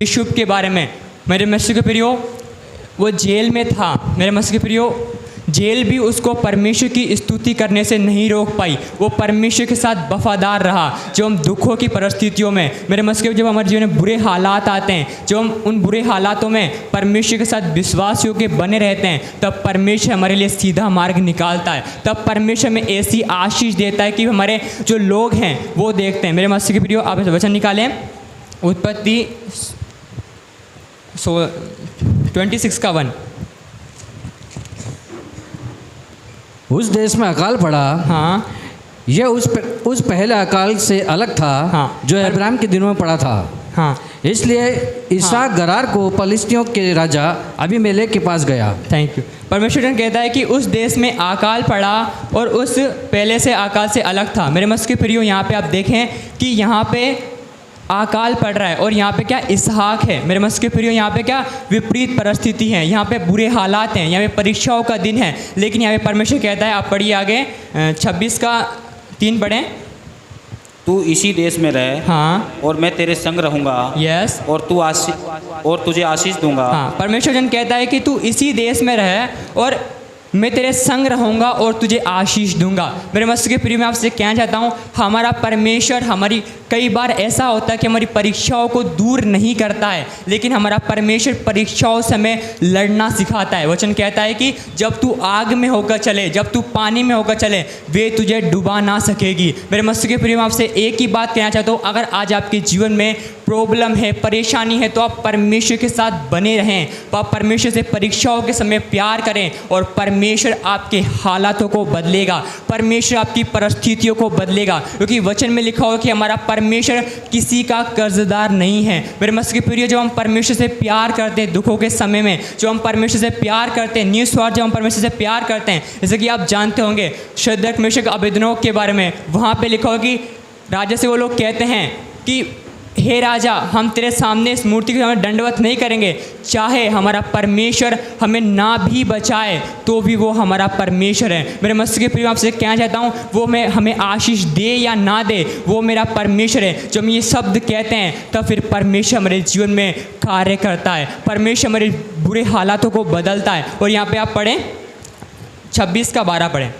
यूसुफ के बारे में। मेरे मसीह के प्रियो, वो जेल में था। मेरे मसीह के प्रियो, जेल भी उसको परमेश्वर की स्तुति करने से नहीं रोक पाई। वो परमेश्वर के साथ वफादार रहा। जब हम दुखों की परिस्थितियों में, मेरे मसीह, जब हमारे जीवन में बुरे हालात आते हैं, जब हम उन बुरे हालातों में परमेश्वर के साथ विश्वास योग्य बने रहते हैं, तब परमेश्वर हमारे लिए सीधा मार्ग निकालता है। तब परमेश्वर हमें ऐसी आशीष देता है कि हमारे जो लोग हैं वो देखते हैं। मेरे मसीह के प्रियो, आप वचन निकालें, उत्पत्ति 26 का 1। उस देश में अकाल पड़ा। हाँ, यह उस पहले अकाल से अलग था। हाँ, जो अब्राहम के दिनों में पड़ा था। हाँ, इसलिए इसहाक गरार को फलिस्तियों के राजा अबीमेलेक के पास गया। Thank you. परमेश्वर कहता है कि उस देश में अकाल पड़ा और उस पहले से अकाल से अलग था। मेरे मसीह के प्रियो, यहाँ पे आप देखें कि यहाँ पे अकाल पड़ रहा है और यहाँ पे क्या इसहाक है। मेरे मसीह के प्रियो, यहाँ पे क्या विपरीत परिस्थिति है, यहाँ पे बुरे हालात हैं, यहाँ पे परीक्षाओं का दिन है। लेकिन यहाँ पे परमेश्वर कहता है, आप पढ़िए आगे 26 का 3 पढ़ें। तू इसी देश में रह, हाँ, और मैं तेरे संग रहूंगा, यस, और तुझे आशीष दूंगा। हाँ, परमेश्वर जन कहता है कि तू इसी देश में रह और मैं तेरे संग रहूँगा और तुझे आशीष दूंगा। मेरे मसीह के प्रिय, मैं आपसे कहना चाहता हूँ, हमारा परमेश्वर, हमारी कई बार ऐसा होता है कि हमारी परीक्षाओं को दूर नहीं करता है, लेकिन हमारा परमेश्वर परीक्षाओं से हमें लड़ना सिखाता है। वचन कहता है कि जब तू आग में होकर चले, जब तू पानी में होकर चले, वे तुझे डुबा ना सकेगी। मेरे मसीह के प्रिय, मैं आपसे एक ही बात कहना चाहता हूँ, अगर आज आपके जीवन में प्रॉब्लम है, परेशानी है, तो आप परमेश्वर के साथ बने रहें। तो आप परमेश्वर से परीक्षाओं के समय प्यार करें और परमेश्वर आपके हालातों को बदलेगा, परमेश्वर आपकी परिस्थितियों को बदलेगा। क्योंकि वचन में लिखा हो कि हमारा परमेश्वर किसी का कर्जदार नहीं है। मेरे मसीह के प्रिय, जब हम परमेश्वर से प्यार करते हैं दुखों के समय में, जो हम परमेश्वर से प्यार करते हैं निस्वार्थ, जब हम परमेश्वर से प्यार करते हैं, जैसे कि आप जानते होंगे शद्रक मेशक अबेदनगो के बारे में, वहाँ पे लिखा हो कि राजा से वो लोग कहते हैं कि हे राजा, हम तेरे सामने इस मूर्ति के सामने दंडवत नहीं करेंगे, चाहे हमारा परमेश्वर हमें ना भी बचाए तो भी वो हमारा परमेश्वर है। मेरे मसीह के प्रिय, आपसे कहना चाहता हूँ, वो हमें आशीष दे या ना दे, वो मेरा परमेश्वर है। जब हम ये शब्द कहते हैं तब फिर परमेश्वर हमारे जीवन में कार्य करता है, परमेश्वर हमारे बुरे हालातों को बदलता है। और यहाँ पे आप पढ़ें 26 का 12 पढ़ें।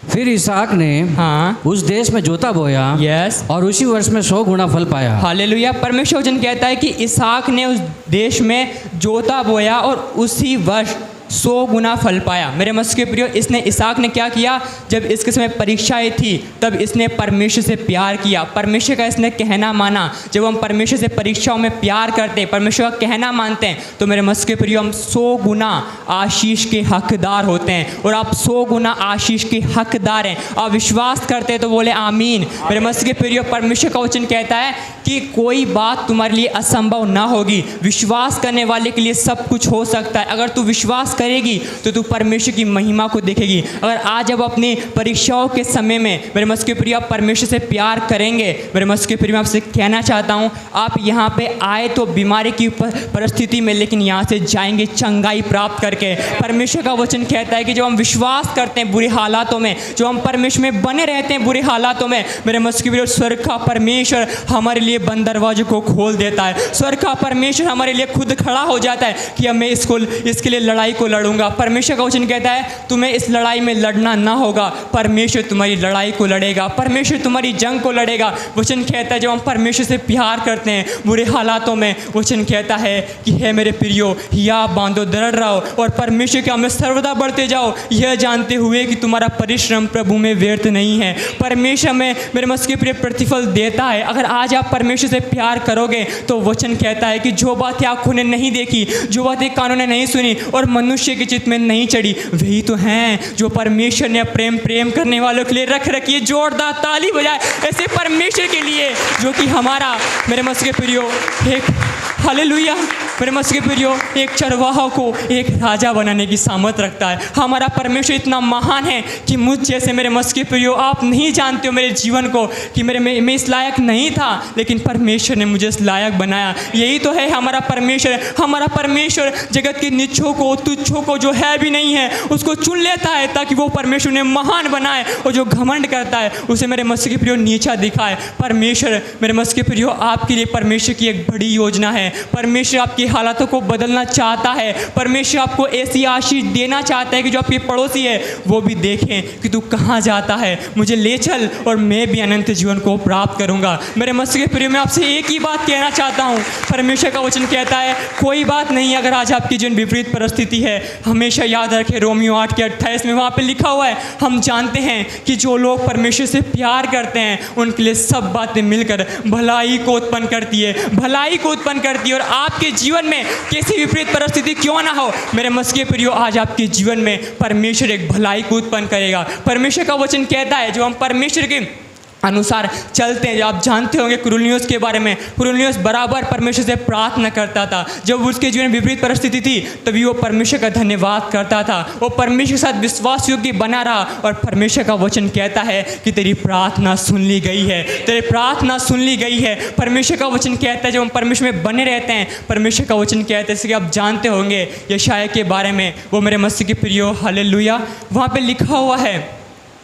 फिर इसहाक ने हाँ, उस देश में जोता बोया, यस, और उसी वर्ष में 100 गुना फल पाया। हालेलुया। परमेश्वर वचन कहता है कि इसहाक ने उस देश में जोता बोया और उसी वर्ष 100 गुना फल पाया। मेरे मसीह के प्रियो, इसहाक ने क्या किया, जब इसके समय परीक्षाएं थी तब इसने परमेश्वर से प्यार किया, परमेश्वर का इसने कहना माना। जब हम परमेश्वर से परीक्षाओं में प्यार करते हैं, परमेश्वर का कहना मानते हैं, तो मेरे मसीह के प्रियो, हम 100 गुना आशीष के हकदार होते हैं। और आप 100 गुना आशीष के हकदार हैं। आप विश्वास करते हैं तो बोले आमीन। मेरे मसीह के प्रियो, परमेश्वर का वचन कहता है कि कोई बात तुम्हारे लिए असंभव ना होगी। विश्वास करने वाले के लिए सब कुछ हो सकता है। अगर तू विश्वास करेगी तो तू परमेश्वर की महिमा को देखेगी। अगर आज अब अपनी परीक्षाओं के समय में मेरे मसीह के प्रिय, आप परमेश्वर से प्यार करेंगे, मेरे मसीह के प्रिय, मैं आपसे कहना चाहता हूँ, आप यहाँ पे आए तो बीमारी की परिस्थिति में, लेकिन यहाँ से जाएंगे चंगाई प्राप्त करके। परमेश्वर का वचन कहता है कि जब हम विश्वास करते हैं बुरे हालातों में, जो हम परमेश्वर में बने रहते हैं बुरे हालातों में, मेरे मसीह के प्रिय, स्वर्ग का परमेश्वर हमारे लिए बंद दरवाजों को खोल देता है। स्वर्ग का परमेश्वर हमारे लिए खुद खड़ा हो जाता है कि अब मैं इसके लिए लड़ाई को लड़ूंगा। परमेश्वर का वचन कहता है तुम्हें इस लड़ाई में लड़ना ना होगा, परमेश्वर तुम्हारी लड़ाई को लड़ेगा, परमेश्वर तुम्हारी जंग को लड़ेगा। वचन कहता है जब हम परमेश्वर से प्यार करते हैं बुरे हालातों में, वचन कहता है कि हे मेरे प्रियो, या बांधो दृढ़ रहो और परमेश्वर के हमें सर्वदा बढ़ते जाओ, यह जानते हुए कि तुम्हारा परिश्रम प्रभु में व्यर्थ नहीं है। परमेश्वर में मेरे मसीह के प्रिय प्रतिफल देता है। अगर आज आप परमेश्वर से प्यार करोगे तो वचन कहता है कि जो बातें आँखों ने नहीं देखी, जो बातें कानों ने नहीं सुनी और मनुष्य के चित्त में नहीं चढ़ी, वही तो हैं जो परमेश्वर ने प्रेम करने वालों के लिए रख रखी है। जोरदार ताली बजाए ऐसे परमेश्वर के लिए जो कि हमारा, मेरे मसीह के प्रियो, एक हालेलुया। मेरे मसीह के प्रियो, एक चरवाहा को एक राजा बनाने की सामर्थ रखता है। हमारा परमेश्वर इतना महान है कि मुझ जैसे मेरे मसीह के प्रियो, आप नहीं जानते हो मेरे जीवन को कि मैं इस लायक नहीं था, लेकिन परमेश्वर ने मुझे इस लायक बनाया। यही तो है हमारा परमेश्वर। हमारा परमेश्वर जगत के नीचों को, तुच्छों को, जो है भी नहीं है, उसको चुन लेता है ताकि वो परमेश्वर ने महान बनाए, और जो घमंड करता है उसे मेरे मसीह के प्रियो नीचा दिखाए। परमेश्वर, मेरे मसीह के प्रियो, आपके लिए परमेश्वर की एक बड़ी योजना है। परमेश्वर आपकी हालातों को बदलना चाहता है। परमेश्वर आपको ऐसी आशीष देना चाहता है कि जो आपके पड़ोसी है वो भी देखें कि तू कहाँ जाता है, मुझे ले चल और मैं भी अनंत जीवन को प्राप्त करूँगा। मेरे मसीह के प्रियो, मैं आपसे एक ही बात कहना चाहता हूँ। परमेश्वर का वचन कहता है, कोई बात नहीं अगर आज आपकी जीवन विपरीत परिस्थिति है, हमेशा याद रखें रोमियो 8:28 में वहाँ पे लिखा हुआ है, हम जानते हैं कि जो लोग परमेश्वर से प्यार करते हैं उनके लिए सब बातें मिलकर भलाई को उत्पन्न करती है, भलाई को उत्पन्न करती है। और आपके जीवन में कैसी विपरीत परिस्थिति क्यों ना हो, मेरे मसीह के प्रियो, आज आपके जीवन में परमेश्वर एक भलाई को उत्पन्न करेगा। परमेश्वर का वचन कहता है, जो हम परमेश्वर के अनुसार चलते हैं, जो आप जानते होंगे कुरनेलियुस के बारे में, कुरनेलियुस बराबर परमेश्वर से प्रार्थना करता था। जब उसके जीवन में विपरीत परिस्थिति थी तभी वो परमेश्वर का धन्यवाद करता था, वो परमेश्वर के साथ विश्वास योग्य बना रहा। और परमेश्वर का वचन कहता है कि तेरी प्रार्थना सुन ली गई है, तेरी प्रार्थना सुन ली गई है। परमेश्वर का वचन कहता है, जब हम परमेश्वर में बने रहते हैं, परमेश्वर का वचन कहता है, जैसे कि आप जानते होंगे यशायाह के बारे में, वो मेरे मसीह के प्रियो, हालेलुया, वहाँ पे लिखा हुआ है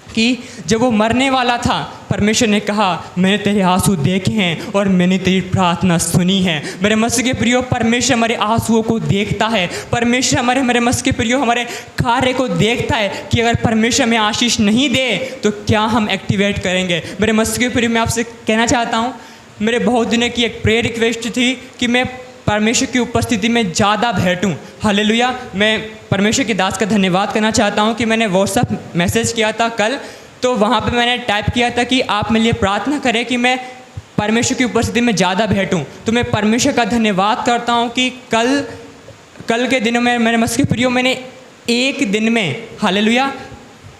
कि जब वो मरने वाला था, परमेश्वर ने कहा, मैंने तेरे आंसू देखे हैं और मैंने तेरी प्रार्थना सुनी है। मेरे मसीह के प्रियो, परमेश्वर हमारे आंसुओं को देखता है। परमेश्वर मेरे मसीह के प्रियो, हमारे कार्य को देखता है कि अगर परमेश्वर हमें आशीष नहीं दे तो क्या हम एक्टिवेट करेंगे। मेरे मसीह के प्रियो, मैं आपसे कहना चाहता हूँ, मेरे बहुत दिनों की एक प्रेयर रिक्वेस्ट थी कि मैं परमेश्वर की उपस्थिति में ज़्यादा बैठूं। हालेलुया। मैं परमेश्वर के दास का धन्यवाद करना चाहता हूं कि मैंने व्हाट्सएप मैसेज किया था कल, तो वहां पे मैंने टाइप किया था कि आप मेरे लिए प्रार्थना करें कि मैं परमेश्वर की उपस्थिति में ज़्यादा बैठूं। तो मैं परमेश्वर का धन्यवाद करता हूं कि कल के दिनों में मेरे मसीह के प्रियो, मैंने एक दिन में, हालेलुया,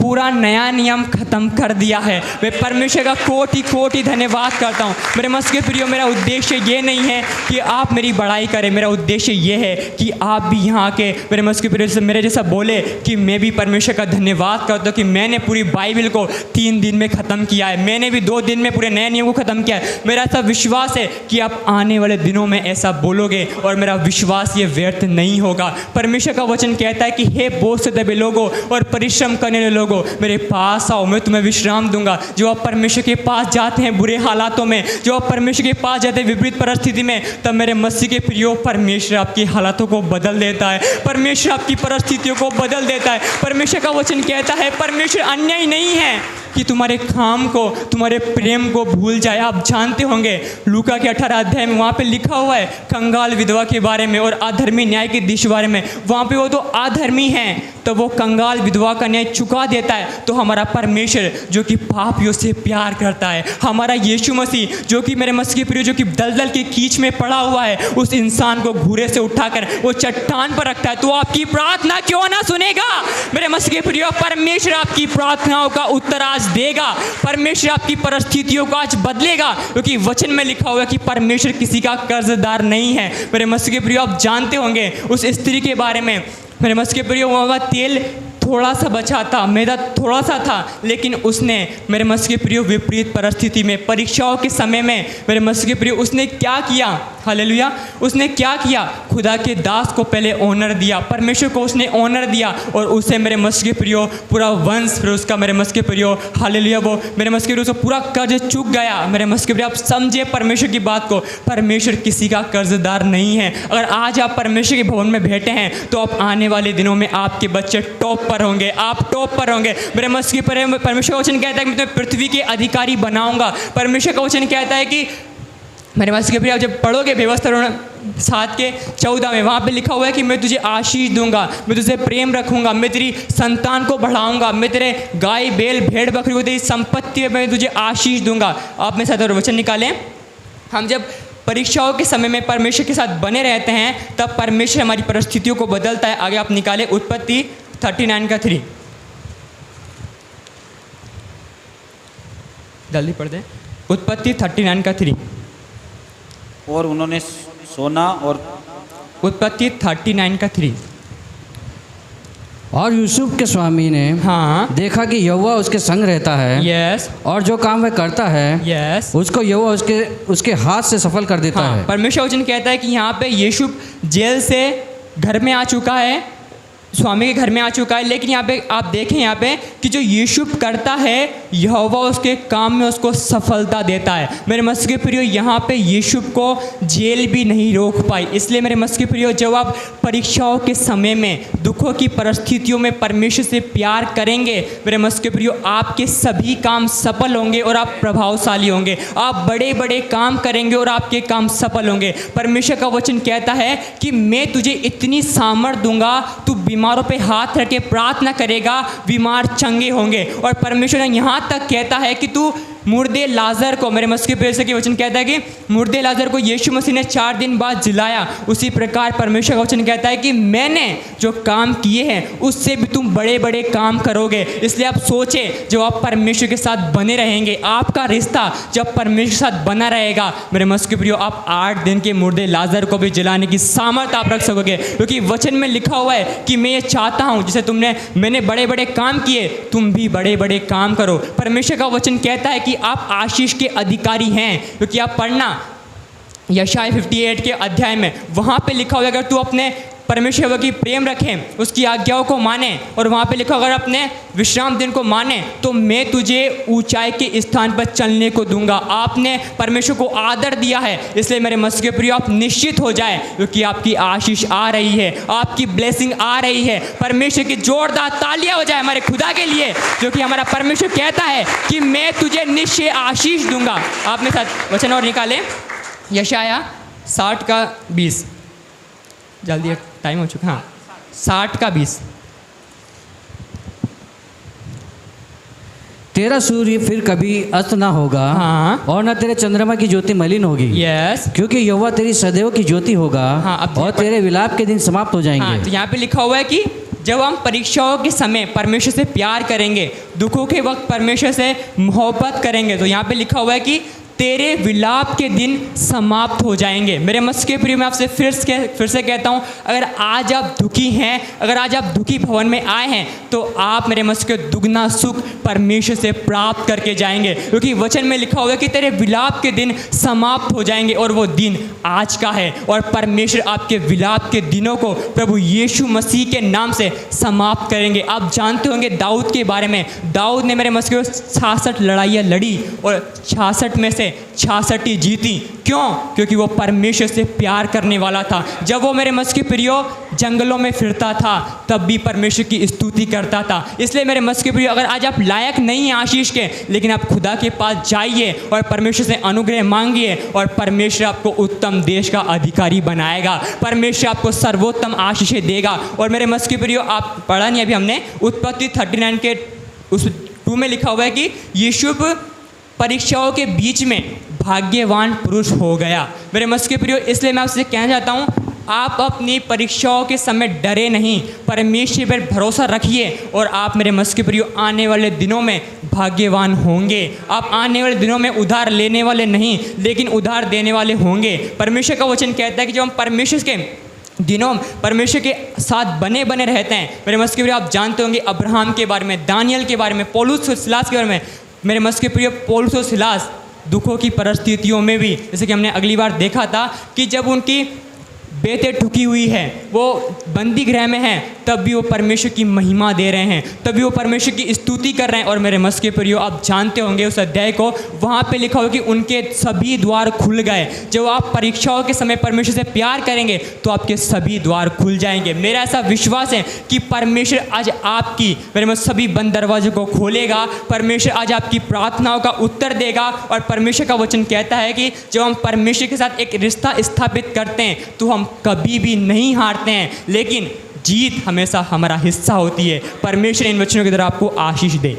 पूरा नया नियम ख़त्म कर दिया है। मैं परमेश्वर का कोटि कोटि धन्यवाद करता हूँ। मेरे मसीह के प्रियो, मेरा उद्देश्य ये नहीं है कि आप मेरी बड़ाई करें, मेरा उद्देश्य ये है कि आप भी यहाँ आके मेरे मसीह के प्रियो से मेरे जैसा बोले कि मैं भी परमेश्वर का धन्यवाद करता हूँ कि मैंने पूरी बाइबल को 3 दिन में ख़त्म किया है, मैंने भी 2 दिन में पूरे नए नियम को ख़त्म किया है। मेरा ऐसा विश्वास है कि आप आने वाले दिनों में ऐसा बोलोगे और मेरा विश्वास ये व्यर्थ नहीं होगा। परमेश्वर का वचन कहता है कि हे बोझ से दबे लोगों और परिश्रम करने वाले लोगों, मेरे पास आओ, मैं तुम्हें विश्राम दूंगा। जो आप परमेश्वर के पास जाते हैं बुरे हालातों में, जो आप परमेश्वर के पास जाते हैं विपरीत परिस्थिति में, तब मेरे मसीह के प्रियो, परमेश्वर आपकी हालातों को बदल देता है, परमेश्वर आपकी परिस्थितियों को बदल देता है। परमेश्वर का वचन कहता है, परमेश्वर अन्यायी नहीं है कि तुम्हारे काम को, तुम्हारे प्रेम को भूल जाए। आप जानते होंगे लूका के 18 अध्याय में वहाँ पे लिखा हुआ है कंगाल विधवा के बारे में और अधर्मी न्याय के दिश बारे में। वहाँ पे वो तो अधर्मी हैं तो वो कंगाल विधवा का न्याय चुका देता है। तो हमारा परमेश्वर जो कि पापियों से प्यार करता है, हमारा यीशु मसीह जो कि मेरे मसीह के प्रियो, जो कि दलदल के कीच में पड़ा हुआ है, उस इंसान को घूरे से उठाकर वो चट्टान पर रखता है। तो आपकी प्रार्थना क्यों ना सुनेगा मेरे मसीह के प्रियो? परमेश्वर आपकी प्रार्थनाओं का उत्तर आज देगा। परमेश्वर आपकी परिस्थितियों को आज बदलेगा, क्योंकि वचन में लिखा हुआ है कि परमेश्वर किसी का कर्जदार नहीं है। मेरे मसीह के प्रियो, आप जानते होंगे उस स्त्री के बारे में। मेरे मसीह के प्रियो, वहाँ का तेल थोड़ा सा बचा था, मैदा थोड़ा सा था, लेकिन उसने मेरे मसीह के प्रियो विपरीत परिस्थिति में, परीक्षाओं के समय में, मेरे मसीह के प्रियो, उसने क्या किया? हालेलुया, उसने क्या किया? खुदा के दास को पहले ऑनर दिया, परमेश्वर को उसने ऑनर दिया और उसे मेरे मसीह के प्रियो पूरा वंश फिर उसका, मेरे मसीह के प्रियो, हालेलुया, वो मेरे मसीह के प्रियो उसको पूरा कर्ज चुक गया। मेरे मसीह के प्रियो, आप समझे परमेश्वर की बात को। परमेश्वर किसी का कर्जदार नहीं है। अगर आज आप परमेश्वर के भवन में बैठे हैं तो आप आने वाले दिनों में आपके बच्चे टॉप पर होंगे, आप टॉप पर होंगे। मेरे मसीह के परमेश्वर का वचन कहता है कि मैं तुम्हें पृथ्वी के अधिकारी बनाऊंगा। परमेश्वर का वचन कहता है कि मेरे मसीह के प्रिय, आप जब पढ़ोगे व्यवस्था 7:14 में, वहाँ पे लिखा हुआ है कि मैं तुझे आशीष दूंगा, मैं तुझे प्रेम रखूंगा, मैं तेरी संतान को बढ़ाऊंगा, मैं तेरे गाय बैल भेड़ बकरी को तेरी संपत्ति में तुझे आशीष दूंगा। आप मेरे साथ और वचन निकालें। हम जब परीक्षाओं के समय में परमेश्वर के साथ बने रहते हैं तब परमेश्वर हमारी परिस्थितियों को बदलता है। आगे आप निकालें उत्पत्ति 39:3, जल्दी पढ़ दें। उत्पत्ति 39:3। और उन्होंने सोना और उत्पत्ति 39 का 3। और यूसुफ के स्वामी ने हाँ देखा कि यहोवा उसके संग रहता है यस और जो काम वह करता है यस उसको यहोवा उसके हाथ से सफल कर देता हाँ है। परमेश्वर वचन कहता है कि यहाँ पे यीशु जेल से घर में आ चुका है, स्वामी के घर में आ चुका है, लेकिन यहाँ पे आप देखें यहाँ पे कि जो यीशु करता है यहोवा उसके काम में उसको सफलता देता है। मेरे मसीह के प्रियो यहाँ पे यीशु को जेल भी नहीं रोक पाई। इसलिए मेरे मसीह के प्रियो जब आप परीक्षाओं के समय में दुखों की परिस्थितियों में परमेश्वर से प्यार करेंगे मेरे मसीह के प्रियो आपके सभी काम सफल होंगे और आप प्रभावशाली होंगे। आप बड़े बड़े काम करेंगे और आपके काम सफल होंगे। परमेश्वर का वचन कहता है कि मैं तुझे इतनी सामर्थ दूंगा, तू बीमारों पे हाथ रख के प्रार्थना करेगा, बीमार चंगे होंगे। और परमेश्वर यहाँ तक कहता है कि तू मुर्दे लाजर को, मेरे मसीह के प्रेरित के वचन कहता है कि मुर्दे लाजर को यीशु मसीह ने 4 दिन बाद जिलाया। उसी प्रकार परमेश्वर का वचन कहता है कि मैंने जो काम किए हैं उससे भी तुम बड़े बड़े काम करोगे। इसलिए आप सोचे जब आप परमेश्वर के साथ बने रहेंगे, आपका रिश्ता जब परमेश्वर के साथ बना रहेगा मेरे मसीह के प्रियो, आप 8 दिन के मुर्दे लाजर को भी जिलाने की सामर्थ आप रख सकोगे। क्योंकि वचन में लिखा हुआ है कि मैं ये चाहता हूँ जैसे मैंने बड़े बड़े काम किए तुम भी बड़े बड़े काम करो। परमेश्वर का वचन कहता है कि आप आशीष के अधिकारी हैं। क्योंकि आप पढ़ना यशाया 58 के अध्याय में, वहाँ पे लिखा हुआ है अगर तू अपने परमेश्वर की प्रेम रखें, उसकी आज्ञाओं को माने, और वहाँ पे लिखा अगर अपने विश्राम दिन को माने तो मैं तुझे ऊंचाई के स्थान पर चलने को दूंगा। आपने परमेश्वर को आदर दिया है, इसलिए मेरे मसीह के प्रिय आप निश्चित हो जाए क्योंकि आपकी आशीष आ रही है, आपकी ब्लेसिंग आ रही है। परमेश्वर की जोरदार तालियां हो जाए हमारे खुदा के लिए, जो कि हमारा परमेश्वर कहता है कि मैं तुझे निश्चय आशीष दूंगा। आप मेरे साथ वचन और निकालें, यशाया 60 का 20। जल्दी टाइम हो चुका। हाँ 60 का 20। तेरा सूर्य फिर कभी अस्त ना होगा हाँ। और न तेरे चंद्रमा की ज्योति मलिन होगी। यस क्योंकि यहोवा तेरी सदैव की ज्योति होगा हाँ, अब और तेरे विलाप के दिन समाप्त हो जाएंगे। हाँ, तो यहाँ पे लिखा हुआ है कि जब हम परीक्षाओं के समय परमेश्वर से प्यार करेंगे, दुखों के वक्त परमेश्वर से मोहब्बत करेंगे, तो यहाँ पे लिखा हुआ है कि तेरे विलाप के दिन समाप्त हो जाएंगे। मेरे मसीह के प्रिय मैं आपसे फिर से कहता हूँ, अगर आज आप दुखी हैं, अगर आज आप दुखी भवन में आए हैं तो आप मेरे मसीह के दुगना सुख परमेश्वर से प्राप्त करके जाएंगे। क्योंकि वचन में लिखा हुआ है कि तेरे विलाप के दिन समाप्त हो जाएंगे और वो दिन आज का है। और परमेश्वर आपके विलाप के दिनों को प्रभु यीशु मसीह के नाम से समाप्त करेंगे। आप जानते होंगे दाऊद के बारे में, दाऊद ने मेरे मसीह को 66 लड़ाइयाँ लड़ी और 66 में से 66 ही जीती। क्यों? क्योंकि वो परमेश्वर से प्यार करने वाला था। जब वो मेरे मसीह के प्रियो जंगलों में फिरता था तब भी परमेश्वर की स्तुति करता था। इसलिए मेरे मसीह के प्रियो अगर आज आप लायक नहीं हैं आशीष के, लेकिन आप खुदा के पास जाइए और परमेश्वर से अनुग्रह मांगिए और परमेश्वर आपको उत्तम देश का अधिकारी बनाएगा। परमेश्वर आपको सर्वोत्तम आशीषें देगा। और मेरे मसीह के प्रियो आप पढ़ा नहीं अभी हमने, उत्पत्ति 39 के उस 2 में लिखा हुआ है कि यीशु परीक्षाओं के बीच में भाग्यवान पुरुष हो गया। मेरे मसीह के प्रियो इसलिए मैं आपसे कहना चाहता हूँ, आप अपनी परीक्षाओं के समय डरे नहीं, परमेश्वर पर भरोसा रखिए और आप मेरे मसीह के प्रियो आने वाले दिनों में भाग्यवान होंगे। आप आने वाले दिनों में उधार लेने वाले नहीं लेकिन उधार देने वाले होंगे। परमेश्वर का वचन कहता है कि जब हम परमेश्वर के दिनों परमेश्वर के साथ बने रहते हैं, मेरे मसीह के प्रियो आप जानते होंगे अब्राहम के बारे में, दानियल के बारे में, पौलुस और सिलास के बारे में। मेरे मसीह के प्रिय पौलुस और सिलास दुखों की परिस्थितियों में भी, जैसे कि हमने अगली बार देखा था कि जब उनकी बेटे ठुकी हुई है, वो बंदी गृह में हैं, तब भी वो परमेश्वर की महिमा दे रहे हैं, तभी वो परमेश्वर की स्तुति कर रहे हैं। और मेरे मसीह के प्रियो आप जानते होंगे उस अध्याय को, वहाँ पे लिखा हुआ कि उनके सभी द्वार खुल गए। जब आप परीक्षाओं के समय परमेश्वर से प्यार करेंगे तो आपके सभी द्वार खुल जाएंगे। मेरा ऐसा विश्वास है कि परमेश्वर आज आपकी मेरे में सभी बंद दरवाजों को खोलेगा। परमेश्वर आज आपकी प्रार्थनाओं का उत्तर देगा। और परमेश्वर का वचन कहता है कि जब हम परमेश्वर के साथ एक रिश्ता स्थापित करते हैं तो हम कभी भी नहीं हारते हैं, लेकिन जीत हमेशा हमारा हिस्सा होती है। परमेश्वर इन वचनों के द्वारा आपको आशीष दे।